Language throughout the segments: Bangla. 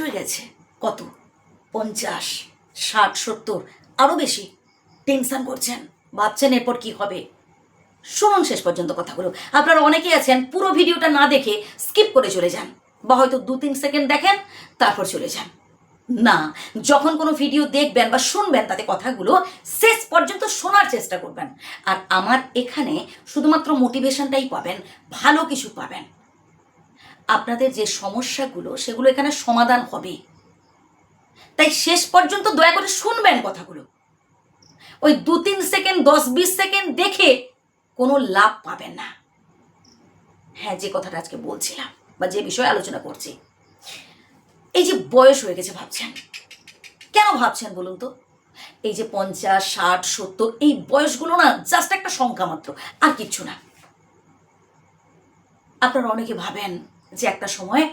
হয়ে গেছে, কত 50, 60, 70, আরও বেশি। টেনশন করছেন, ভাবছেন এরপর কি হবে। শুনুন শেষ পর্যন্ত কথাগুলো। আপনারা অনেকেই আছেন পুরো ভিডিওটা না দেখে স্কিপ করে চলে যান, বা হয়তো 2-3 সেকেন্ড দেখেন তারপর চলে যান। না, যখন কোনো ভিডিও দেখবেন বা শুনবেন তাতে কথাগুলো শেষ পর্যন্ত শোনার চেষ্টা করবেন। আর আমার এখানে শুধুমাত্র মোটিভেশনটাই পাবেন, ভালো কিছু পাবেন। আপনাদের যে সমস্যাগুলো সেগুলো এখানে সমাধান হবে। তাই শেষ পর্যন্ত দয়া করে শুনবেন কথাগুলো। ওই 2-3 সেকেন্ড 10-20 সেকেন্ড দেখে কোনো লাভ পাবেন না। হ্যাঁ, যে কথাটা আজকে বলছিলাম বা যে বিষয়ে আলোচনা করছি, এই যে বয়স হয়ে গেছে ভাবছেন, কেন ভাবছেন বলুন তো? এই যে 50, 60, 70 এই বয়সগুলো না জাস্ট একটা সংখ্যা মাত্র, আর কিচ্ছু না। আপনারা অনেকে ভাবেন যে একটা সময়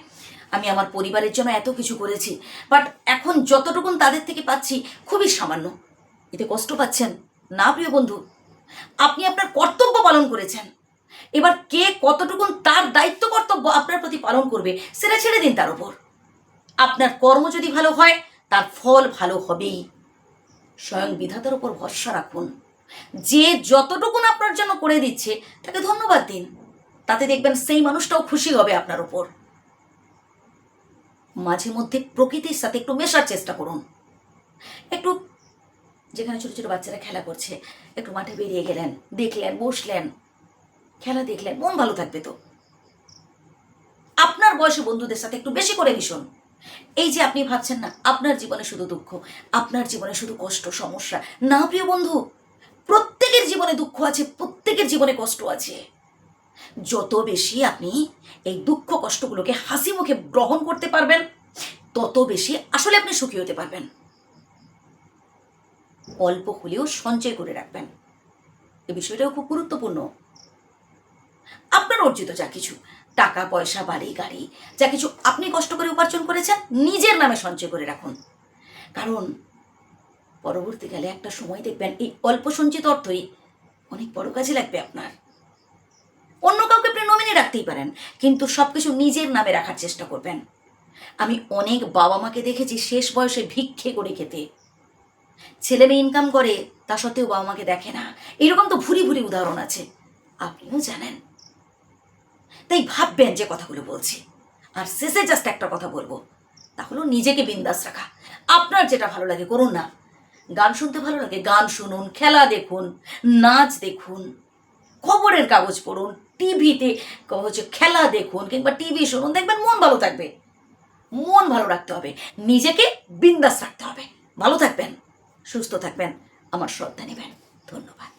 আমি আমার পরিবারের জন্য এত কিছু করেছি, বাট এখন যতটুকুন তাদের থেকে পাচ্ছি খুবই সামান্য। এতে কষ্ট পাচ্ছেন না প্রিয় বন্ধু? আপনি আপনার কর্তব্য পালন করেছেন, এবার কে কতটুকুন তার দায়িত্ব কর্তব্য আপনার প্রতি পালন করবে সেটা ছেড়ে দিন তার উপর। আপনার কর্ম যদি ভালো হয় তার ফল ভালো হবেই। স্বয়ং বিধাতার উপর ভরসা রাখুন। যে যতটুকুন আপনার জন্য করে দিচ্ছে তাকে ধন্যবাদ দিন, তাতে দেখবেন সেই মানুষটাও খুশি হবে আপনার উপর। মাঝে মধ্যে প্রকৃতির সাথে একটু মেশার চেষ্টা করুন। একটু যেখানে ছোট ছোট বাচ্চারা খেলা করছে, একটু মাঠে বেরিয়ে গেলেন, দেখলেন, বসলেন, খেলা দেখলেন, মন ভালো থাকবে তো। আপনার বয়সী বন্ধুদের সাথে একটু বেশি করে মিশুন। এই যে আপনি ভাবছেন না আপনার জীবনে শুধু দুঃখ, আপনার জীবনে শুধু কষ্ট, সমস্যা, না প্রিয় বন্ধু, প্রত্যেকের জীবনে দুঃখ আছে, প্রত্যেকের জীবনে কষ্ট আছে। যত বেশি আপনি এই দুঃখ কষ্টগুলোকে হাসি মুখে গ্রহণ করতে পারবেন, তত বেশি আসলে আপনি সুখী হতে পারবেন। অল্প হলেও সঞ্চয় করে রাখবেন, এই বিষয়টাও খুব গুরুত্বপূর্ণ। আপনার অর্জিত যা কিছু টাকা পয়সা, বাড়ি গাড়ি, যা কিছু আপনি কষ্ট করে উপার্জন করেছেন, নিজের নামে সঞ্চয় করে রাখুন। কারণ পরবর্তীকালে একটা সময় দেখবেন এই অল্প সঞ্চিত অর্থই অনেক বড় কাজে লাগবে আপনার। অন্য কাউকে আপনি নমিনি রাখতেই পারেন, কিন্তু সবকিছু নিজের নামে রাখার চেষ্টা করবেন। আমি অনেক বাবা মাকে দেখেছি শেষ বয়সে ভিক্ষে করে খেতে। ছেলে মেয়ে ইনকাম করে, তা সত্ত্বেও বাবা মাকে দেখে না। এরকম তো ভুরি ভুরি উদাহরণ আছে, আপনিও জানেন। তাই ভাববেন যে কথাগুলো বলছি। আর শেষে জাস্ট একটা কথা বলবো, তা হলো নিজেকে বিন্দাস রাখা। আপনার যেটা ভালো লাগে করুন না। গান শুনতে ভালো লাগে, গান শুনুন, খেলা দেখুন, নাচ দেখুন, খবরের কাগজ পড়ুন, টিভিতে হচ্ছে খেলা দেখুন, কিংবা টিভি শুনুন, দেখবেন মন ভালো থাকবে। মন ভালো রাখতে হবে, নিজেকে বিন্দাস রাখতে হবে। ভালো থাকবেন, সুস্থ থাকবেন, আমার শ্রদ্ধা নেবেন। ধন্যবাদ।